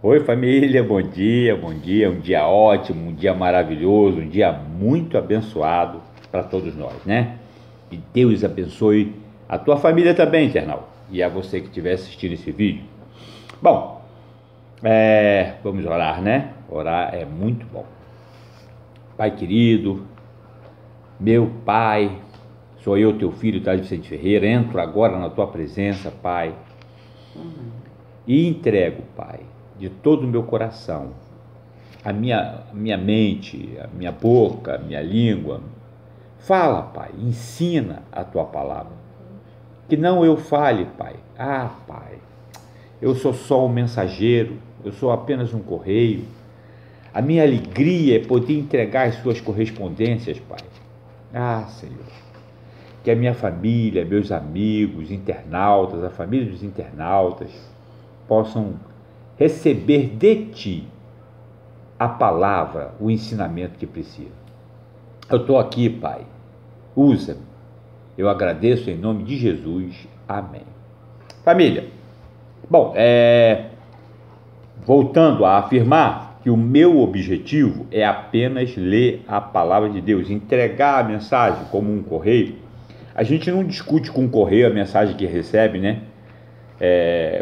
Oi, família, bom dia, bom dia. Um dia ótimo, um dia maravilhoso, um dia muito abençoado para todos nós, né? E Deus abençoe a tua família também, internauta, e a você que estiver assistindo esse vídeo. Bom, vamos orar, né? Orar é muito bom. Pai querido, meu Pai, sou eu, teu filho, Thales Vicente Ferreira, entro agora na tua presença, Pai, e entrego, Pai, de todo o meu coração, a minha mente, a minha boca, a minha língua. Fala, Pai, ensina a tua palavra. Que não eu fale, Pai. Ah, Pai, eu sou só um mensageiro, eu sou apenas um correio. A minha alegria é poder entregar as suas correspondências, Pai. Ah, Senhor, que a minha família, meus amigos, internautas, a família dos internautas, possam receber de Ti a palavra, o ensinamento que precisam. Eu estou aqui, Pai, usa-me. Eu agradeço em nome de Jesus. Amém. Família, bom, voltando a afirmar que o meu objetivo é apenas ler a palavra de Deus, entregar a mensagem como um correio. A gente não discute com o correio a mensagem que recebe, né?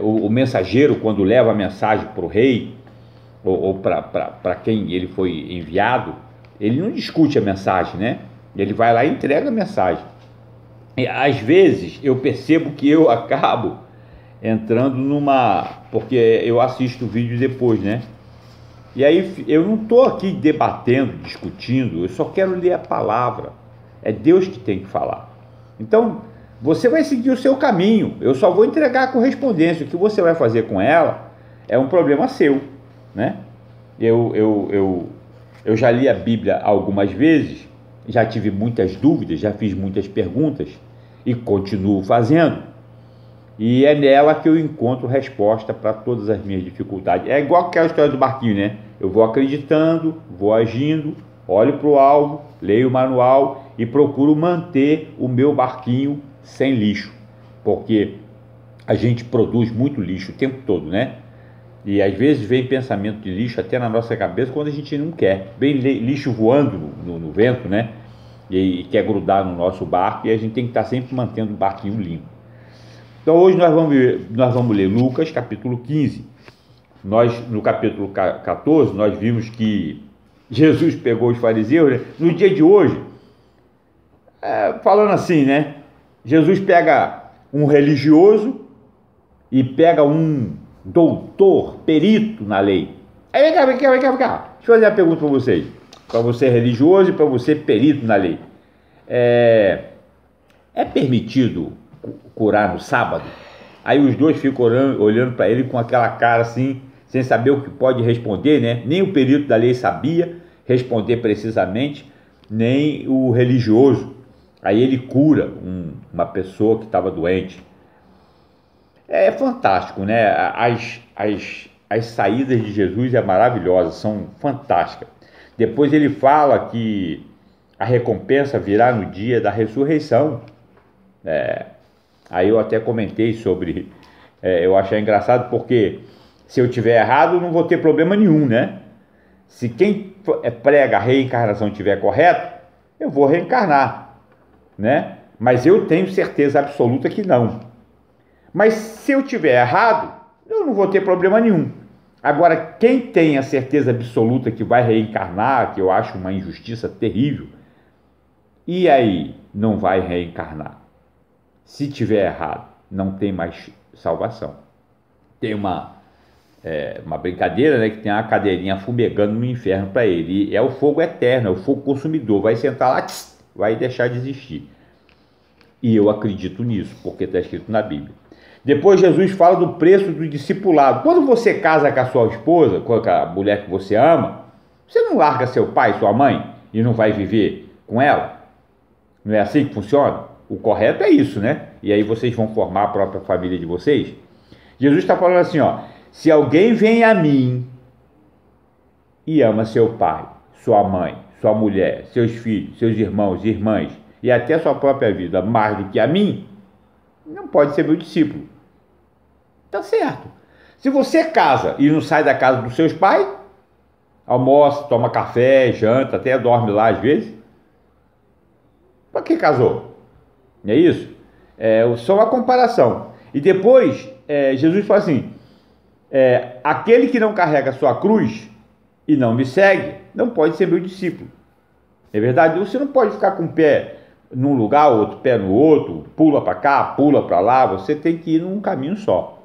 O mensageiro, quando leva a mensagem para o rei, ou para quem ele foi enviado, ele não discute a mensagem, né? Ele vai lá e entrega a mensagem. E, às vezes eu percebo que eu acabo entrando porque eu assisto o vídeo depois, né? E aí eu não estou aqui debatendo, discutindo, eu só quero ler a palavra. É Deus que tem que falar. Então, você vai seguir o seu caminho, eu só vou entregar a correspondência. O que você vai fazer com ela é um problema seu, né? Eu já li a Bíblia algumas vezes, já tive muitas dúvidas, já fiz muitas perguntas e continuo fazendo. E é nela que eu encontro resposta para todas as minhas dificuldades. É igual aquela história do barquinho, né? Eu vou acreditando, vou agindo, olho para o alvo, leio o manual e procuro manter o meu barquinho sem lixo, porque a gente produz muito lixo o tempo todo, né? E às vezes vem pensamento de lixo até na nossa cabeça quando a gente não quer. Vem lixo voando no vento, né? E quer grudar no nosso barco, e a gente tem que estar sempre mantendo o barquinho limpo. Então hoje nós vamos ler Lucas capítulo 15. No capítulo 14 nós vimos que Jesus pegou os fariseus, né? No dia de hoje, falando assim, né? Jesus pega um religioso e pega um doutor, perito na lei. Aí vem cá. Deixa eu fazer uma pergunta para vocês. Para você religioso e para você perito na lei. É permitido curar no sábado? Aí os dois ficam olhando para ele com aquela cara assim, sem saber o que pode responder, né? Nem o perito da lei sabia responder precisamente, nem o religioso. Aí ele cura uma pessoa que estava doente. É fantástico, né? As saídas de Jesus é maravilhosas, são fantásticas. Depois ele fala que a recompensa virá no dia da ressurreição. Aí eu até comentei sobre, eu achei engraçado porque se eu tiver errado não vou ter problema nenhum, né? Se quem prega a reencarnação estiver correto, eu vou reencarnar, né? Mas eu tenho certeza absoluta que não. Mas se eu tiver errado, eu não vou ter problema nenhum. Agora, quem tem a certeza absoluta que vai reencarnar, que eu acho uma injustiça terrível, e aí não vai reencarnar? Se tiver errado, não tem mais salvação. Tem uma brincadeira, né, que tem uma cadeirinha fumegando no inferno para ele. E é o fogo eterno, é o fogo consumidor. Vai sentar lá, vai deixar de existir. E eu acredito nisso, porque está escrito na Bíblia. Depois Jesus fala do preço do discipulado. Quando você casa com a sua esposa, com a mulher que você ama, você não larga seu pai, sua mãe e não vai viver com ela? Não é assim que funciona? O correto é isso, né? E aí vocês vão formar a própria família de vocês. Jesus está falando assim, ó: se alguém vem a mim e ama seu pai, sua mãe, sua mulher, seus filhos, seus irmãos e irmãs e até sua própria vida mais do que a mim, não pode ser meu discípulo. Tá certo. Se você casa e não sai da casa dos seus pais, almoça, toma café, janta, até dorme lá às vezes, para que casou? Não é isso? É só uma comparação. E depois, Jesus fala assim, aquele que não carrega a sua cruz e não me segue, não pode ser meu discípulo. É verdade? Você não pode ficar com o pé num lugar, outro pé no outro, pula para cá, pula para lá, você tem que ir num caminho só.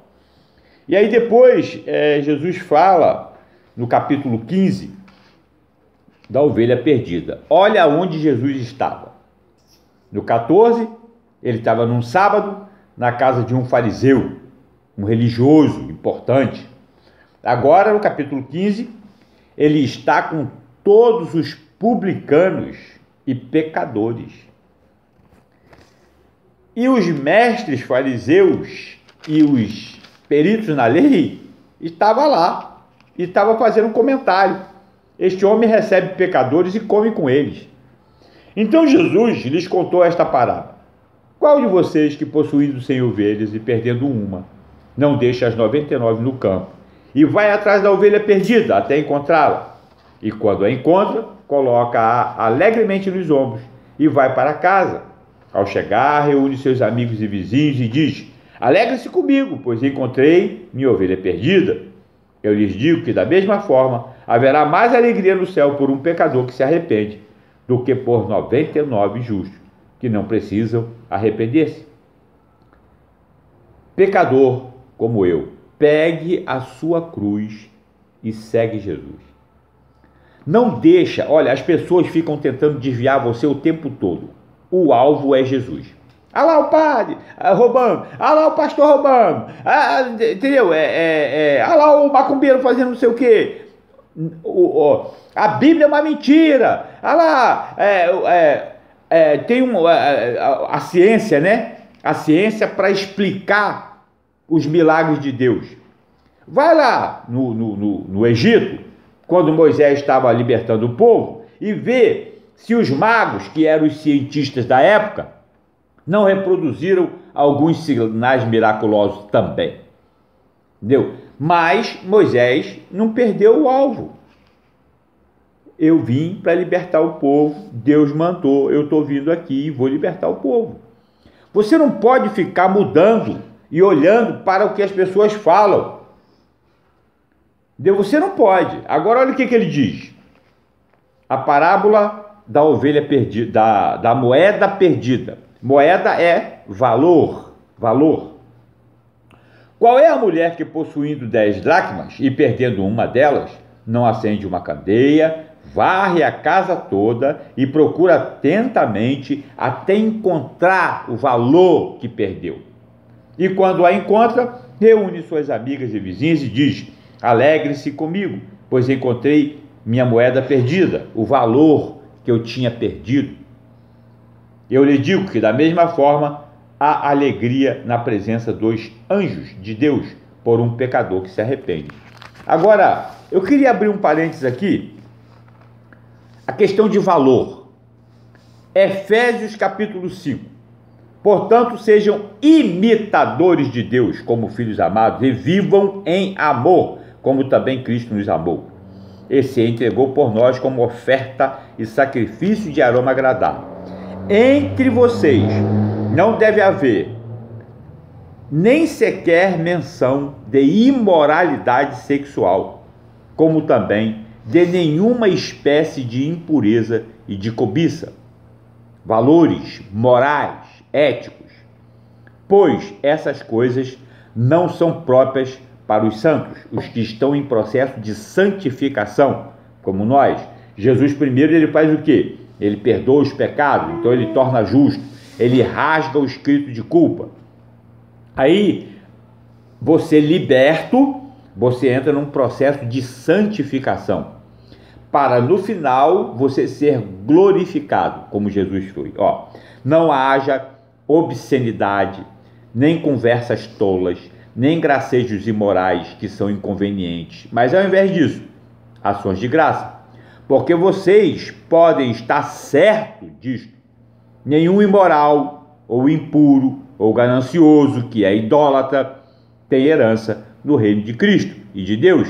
E aí depois, Jesus fala, no capítulo 15, da ovelha perdida. Olha onde Jesus estava. No 14, ele estava num sábado, na casa de um fariseu, um religioso importante. Agora, no capítulo 15, ele está com todos os publicanos e pecadores. E os mestres fariseus e os peritos na lei estavam lá e estavam fazendo um comentário. Este homem recebe pecadores e come com eles. Então Jesus lhes contou esta parábola. Qual de vocês que possuindo 100 ovelhas e perdendo uma, não deixa as 99 no campo e vai atrás da ovelha perdida até encontrá-la? E quando a encontra, coloca-a alegremente nos ombros e vai para casa. Ao chegar, reúne seus amigos e vizinhos e diz: alegre-se comigo, pois encontrei minha ovelha perdida. Eu lhes digo que da mesma forma haverá mais alegria no céu por um pecador que se arrepende do que por 99 justos que não precisam arrepender-se. Pecador como eu, pegue a sua cruz e segue Jesus. Não deixa, olha, as pessoas ficam tentando desviar você o tempo todo. O alvo é Jesus. Ah lá o padre roubando, ah lá o pastor roubando, entendeu? Ah lá o macumbeiro fazendo não sei o quê. A Bíblia é uma mentira. Ah lá, tem a ciência, né? A ciência para explicar os milagres de Deus. Vai lá no Egito, quando Moisés estava libertando o povo, e vê se os magos, que eram os cientistas da época, não reproduziram alguns sinais miraculosos também. Entendeu? Mas Moisés não perdeu o alvo. Eu vim para libertar o povo, Deus mandou, eu estou vindo aqui e vou libertar o povo. Você não pode ficar mudando e olhando para o que as pessoas falam. Você não pode. Agora olha o que ele diz. A parábola da ovelha perdida, da moeda perdida. Moeda é valor. Qual é a mulher que, possuindo 10 dracmas e perdendo uma delas, não acende uma candeia, varre a casa toda e procura atentamente até encontrar o valor que perdeu? E quando a encontra, reúne suas amigas e vizinhas e diz: alegre-se comigo, pois encontrei minha moeda perdida, o valor que eu tinha perdido. Eu lhe digo que da mesma forma há alegria na presença dos anjos de Deus por um pecador que se arrepende. Agora, eu queria abrir um parênteses aqui, a questão de valor. Efésios capítulo 5. Portanto, sejam imitadores de Deus como filhos amados e vivam em amor, como também Cristo nos amou. E se entregou por nós como oferta e sacrifício de aroma agradável. Entre vocês não deve haver nem sequer menção de imoralidade sexual, como também de nenhuma espécie de impureza e de cobiça. Valores morais, éticos, pois essas coisas não são próprias para os santos, os que estão em processo de santificação, como nós. Jesus primeiro, ele faz o quê? Ele perdoa os pecados, então ele torna justo, ele rasga o escrito de culpa. Aí, você liberto, você entra num processo de santificação, para no final você ser glorificado, como Jesus foi. Não haja obscenidade, nem conversas tolas, nem gracejos imorais que são inconvenientes, mas ao invés disso, ações de graça. Porque vocês podem estar certos disto. Nenhum imoral, ou impuro, ou ganancioso, que é idólatra, tem herança no reino de Cristo e de Deus.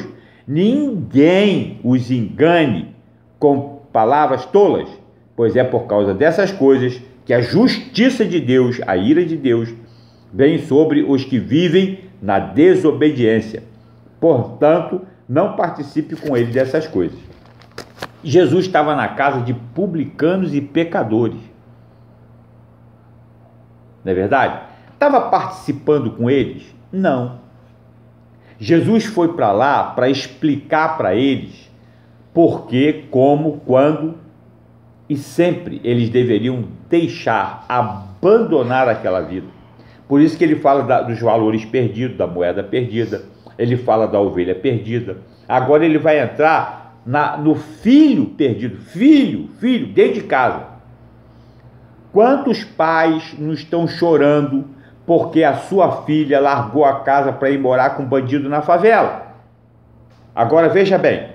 Ninguém os engane com palavras tolas, pois é por causa dessas coisas que a justiça de Deus, a ira de Deus, vem sobre os que vivem na desobediência. Portanto, não participe com ele dessas coisas. Jesus estava na casa de publicanos e pecadores. Não é verdade? Estava participando com eles? Não. Jesus foi para lá para explicar para eles por que, como, quando e sempre eles deveriam deixar, abandonar aquela vida. Por isso que ele fala dos valores perdidos, da moeda perdida, ele fala da ovelha perdida. Agora ele vai entrar no filho perdido, filho, dentro de casa. Quantos pais não estão chorando porque a sua filha largou a casa para ir morar com um bandido na favela? Agora veja bem,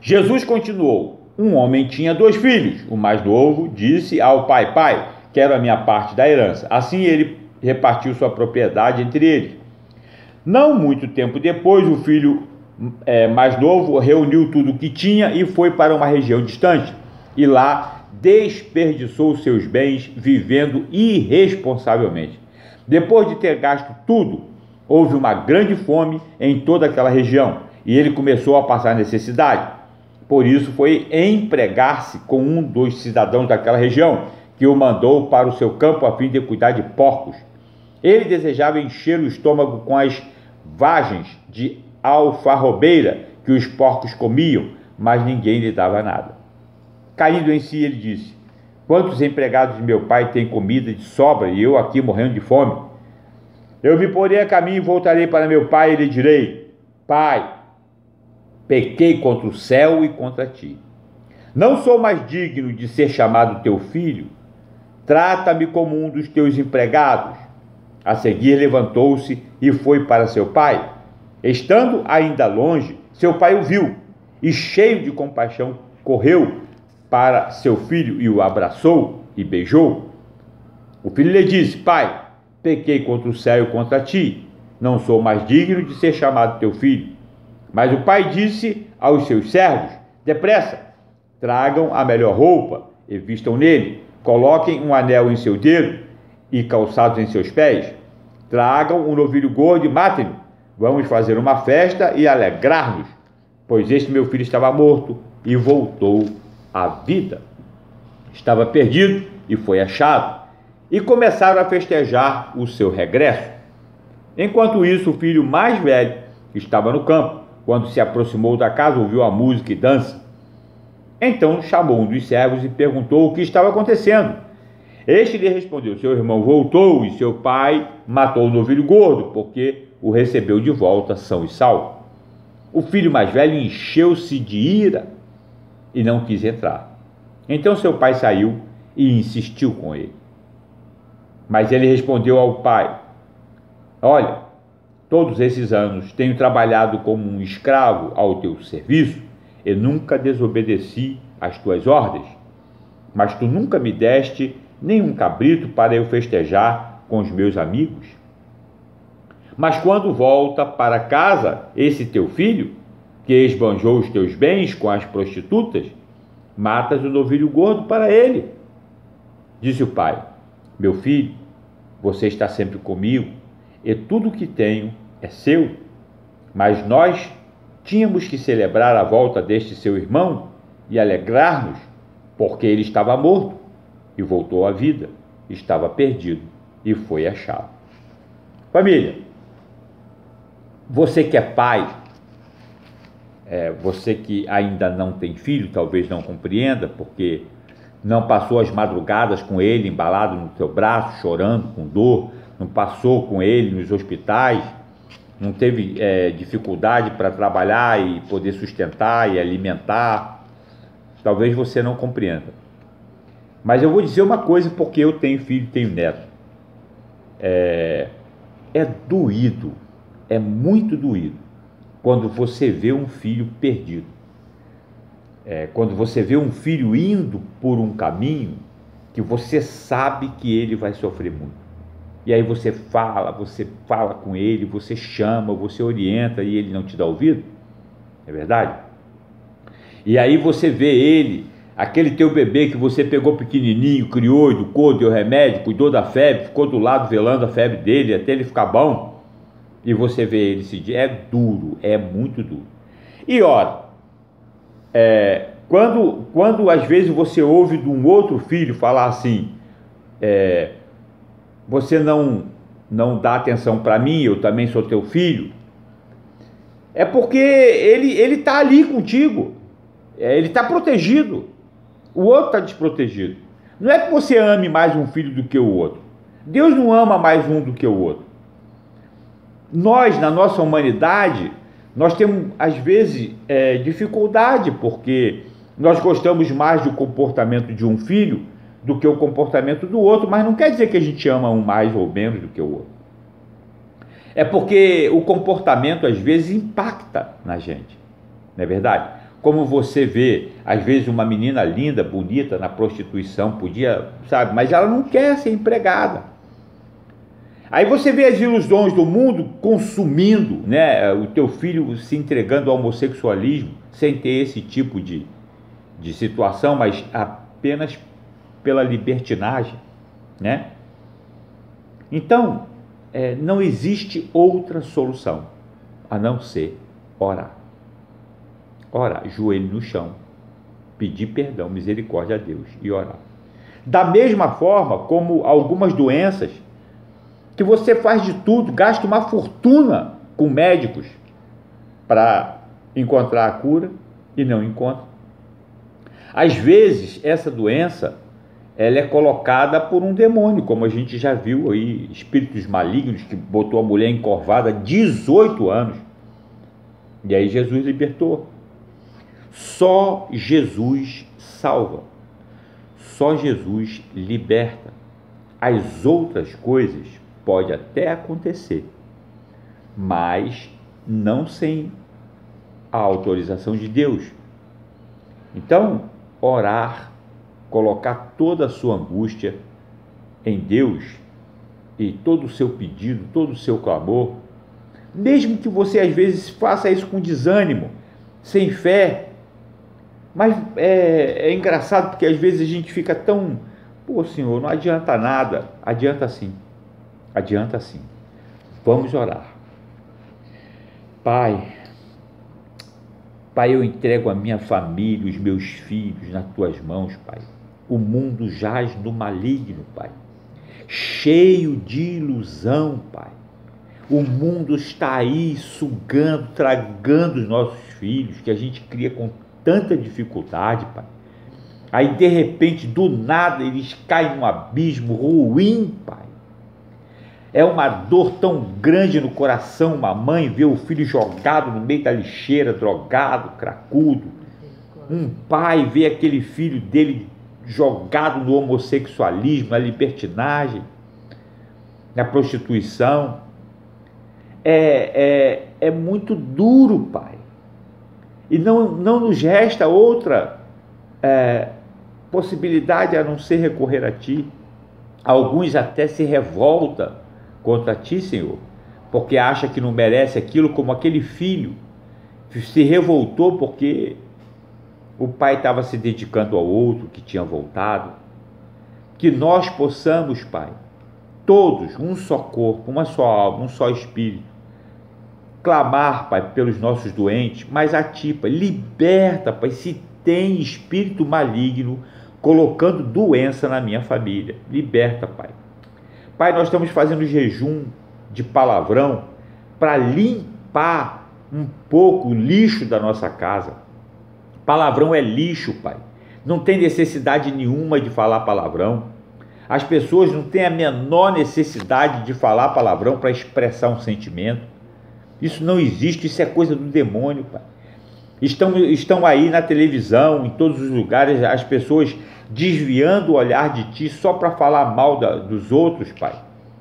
Jesus continuou: um homem tinha 2 filhos. O mais novo disse ao pai: pai, quero a minha parte da herança. Assim ele repartiu sua propriedade entre eles. Não muito tempo depois, o filho mais novo reuniu tudo o que tinha e foi para uma região distante. E lá desperdiçou seus bens vivendo irresponsavelmente. Depois de ter gasto tudo, houve uma grande fome em toda aquela região e ele começou a passar necessidade. Por isso foi empregar-se com um dos cidadãos daquela região, que o mandou para o seu campo a fim de cuidar de porcos. Ele desejava encher o estômago com as vagens de alfarrobeira que os porcos comiam, mas ninguém lhe dava nada. Caindo em si, ele disse: quantos empregados de meu pai têm comida de sobra e eu aqui morrendo de fome? Eu me porei a caminho e voltarei para meu pai e lhe direi: pai, pequei contra o céu e contra ti. Não sou mais digno de ser chamado teu filho. Trata-me como um dos teus empregados. A seguir levantou-se e foi para seu pai. Estando ainda longe, seu pai o viu e, cheio de compaixão, correu para seu filho e o abraçou e beijou. O filho lhe disse: pai, pequei contra o céu e contra ti. Não sou mais digno de ser chamado teu filho. Mas o pai disse aos seus servos: depressa, tragam a melhor roupa e vistam nele. Coloquem um anel em seu dedo e calçados em seus pés. Tragam um novilho gordo e matem-no. Vamos fazer uma festa e alegrar-nos, pois este meu filho estava morto e voltou à vida. Estava perdido e foi achado. E começaram a festejar o seu regresso. Enquanto isso, o filho mais velho estava no campo. Quando se aproximou da casa, ouviu a música e dança. Então chamou um dos servos e perguntou o que estava acontecendo. Este lhe respondeu: seu irmão voltou e seu pai matou o novilho gordo, porque o recebeu de volta são e salvo. O filho mais velho encheu-se de ira e não quis entrar. Então seu pai saiu e insistiu com ele. Mas ele respondeu ao pai: olha, todos esses anos tenho trabalhado como um escravo ao teu serviço e nunca desobedeci às tuas ordens. Mas tu nunca me deste nenhum cabrito para eu festejar com os meus amigos. Mas quando volta para casa esse teu filho, que esbanjou os teus bens com as prostitutas, matas o novilho gordo para ele. Disse o pai: meu filho, você está sempre comigo e tudo o que tenho é seu. Mas nós tínhamos que celebrar a volta deste seu irmão e alegrar-nos, porque ele estava morto e voltou à vida, estava perdido e foi achado. Família, você que é pai, você que ainda não tem filho, talvez não compreenda, porque não passou as madrugadas com ele embalado no teu braço, chorando com dor, não passou com ele nos hospitais, não teve dificuldade para trabalhar e poder sustentar e alimentar. Talvez você não compreenda. Mas eu vou dizer uma coisa, porque eu tenho filho e tenho neto. É doído, é muito doído, quando você vê um filho perdido. Quando você vê um filho indo por um caminho que você sabe que ele vai sofrer muito. E aí você fala com ele, você chama, você orienta e ele não te dá ouvido? É verdade? E aí você vê ele, aquele teu bebê que você pegou pequenininho, criou, educou, deu remédio, cuidou da febre, ficou do lado velando a febre dele até ele ficar bom, e você vê ele esse dia, é duro, é muito duro. E ora, quando às vezes você ouve de um outro filho falar assim, você não dá atenção para mim, eu também sou teu filho, é porque ele está ali contigo, ele está protegido, o outro está desprotegido. Não é que você ame mais um filho do que o outro, Deus não ama mais um do que o outro. Nós, na nossa humanidade, nós temos às vezes dificuldade, porque nós gostamos mais do comportamento de um filho do que o comportamento do outro, mas não quer dizer que a gente ama um mais ou menos do que o outro. É porque o comportamento às vezes impacta na gente, não é verdade? Como você vê, às vezes uma menina linda, bonita na prostituição, podia, sabe, mas ela não quer ser empregada. Aí você vê as ilusões do mundo consumindo, né, o teu filho se entregando ao homossexualismo, sem ter esse tipo de situação, mas apenas pela libertinagem, né? Então, não existe outra solução a não ser orar. Orar, joelho no chão, pedir perdão, misericórdia a Deus e orar. Da mesma forma como algumas doenças que você faz de tudo, gasta uma fortuna com médicos para encontrar a cura e não encontra. Às vezes, essa doença ela é colocada por um demônio, como a gente já viu aí, espíritos malignos que botou a mulher encurvada 18 anos. E aí Jesus libertou. Só Jesus salva. Só Jesus liberta. As outras coisas pode até acontecer, mas não sem a autorização de Deus. Então, orar, colocar toda a sua angústia em Deus e todo o seu pedido, todo o seu clamor, mesmo que você às vezes faça isso com desânimo, sem fé, mas é engraçado porque às vezes a gente fica tão, pô Senhor, não adianta nada. Adianta sim, adianta sim. Vamos orar. Pai, eu entrego a minha família, os meus filhos nas tuas mãos, Pai. O mundo jaz no maligno, Pai, cheio de ilusão, Pai. O mundo está aí sugando, tragando os nossos filhos, que a gente cria com tanta dificuldade, Pai. Aí de repente, do nada, eles caem num abismo ruim, Pai. É uma dor tão grande no coração, uma mãe ver o filho jogado no meio da lixeira, drogado, cracudo. Um pai ver aquele filho dele jogado no homossexualismo, na libertinagem, na prostituição. É muito duro, Pai. E não nos resta outra possibilidade a não ser recorrer a Ti. Alguns até se revoltam contra Ti, Senhor, porque acha que não merece aquilo, como aquele filho se revoltou porque o pai estava se dedicando ao outro que tinha voltado. Que nós possamos, Pai, todos, um só corpo, uma só alma, um só espírito, clamar, Pai, pelos nossos doentes, mas a Ti, Pai, liberta, Pai, se tem espírito maligno colocando doença na minha família, liberta, Pai. Pai, nós estamos fazendo jejum de palavrão para limpar um pouco o lixo da nossa casa. Palavrão é lixo, Pai. Não tem necessidade nenhuma de falar palavrão. As pessoas não têm a menor necessidade de falar palavrão para expressar um sentimento. Isso não existe, isso é coisa do demônio, Pai. Estão aí na televisão, em todos os lugares, as pessoas desviando o olhar de Ti só para falar mal dos outros, Pai,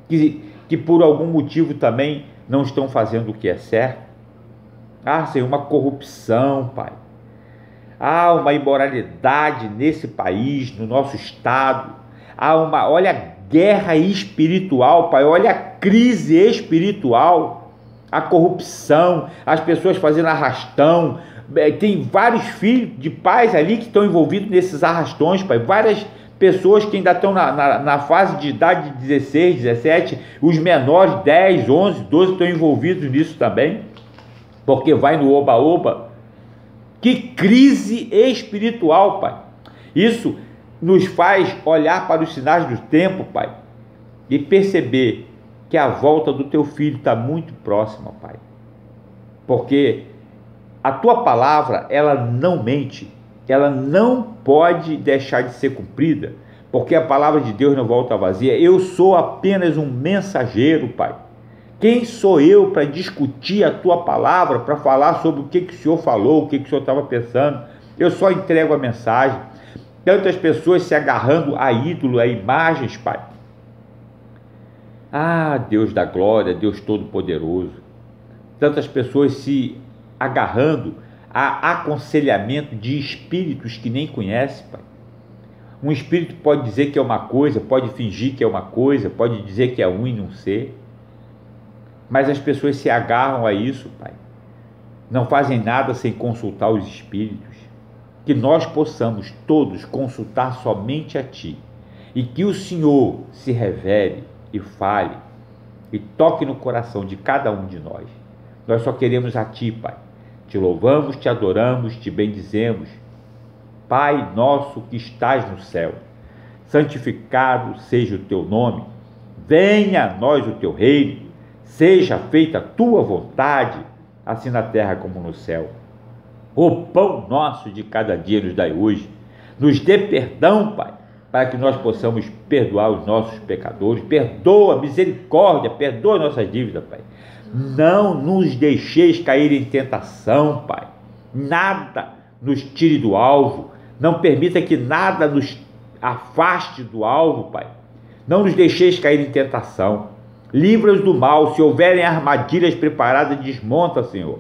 que por algum motivo também não estão fazendo o que é certo. Senhor, uma corrupção, Pai. Uma imoralidade nesse país, no nosso estado. Olha a guerra espiritual, Pai. Olha a crise espiritual, a corrupção, as pessoas fazendo arrastão. Tem vários filhos de pais ali que estão envolvidos nesses arrastões, Pai. Várias pessoas que ainda estão na fase de idade de 16, 17, os menores, 10, 11, 12, estão envolvidos nisso também, porque vai no oba-oba. Que crise espiritual, Pai. Isso nos faz olhar para os sinais do tempo, Pai, e perceber que a volta do teu filho está muito próxima, Pai. Porque a tua palavra, ela não mente, ela não pode deixar de ser cumprida, porque a palavra de Deus não volta vazia. Eu sou apenas um mensageiro, Pai. Quem sou eu para discutir a tua palavra, para falar sobre o que o Senhor falou, o que o Senhor estava pensando? Eu só entrego a mensagem. Tantas pessoas se agarrando a ídolo, a imagens, Pai. Ah, Deus da glória, Deus Todo-Poderoso. Tantas pessoas se agarrando a aconselhamento de espíritos que nem conhece, Pai. Um espírito pode dizer que é uma coisa, pode fingir que é uma coisa, pode dizer que é um e não ser. Mas as pessoas se agarram a isso, Pai. Não fazem nada sem consultar os espíritos. Que nós possamos todos consultar somente a Ti. E que o Senhor se revele e fale e toque no coração de cada um de nós. Nós só queremos a Ti, Pai. Te louvamos, Te adoramos, Te bendizemos. Pai nosso que estás no céu, santificado seja o Teu nome. Venha a nós o Teu reino. Seja feita a Tua vontade, assim na terra como no céu. O pão nosso de cada dia nos dai hoje. Nos dê perdão, Pai, para que nós possamos perdoar os nossos pecadores. Perdoa, misericórdia, perdoa nossas dívidas, Pai. Não nos deixeis cair em tentação, Pai. Nada nos tire do alvo. Não permita que nada nos afaste do alvo, Pai. Não nos deixeis cair em tentação. Livra-os do mal. Se houverem armadilhas preparadas, desmonta, Senhor.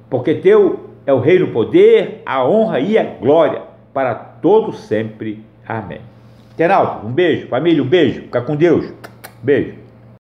Porque Teu é o reino, o poder, a honra e a glória para todo sempre. Amém. Internauta, um beijo. Família, um beijo. Fica com Deus. Beijo.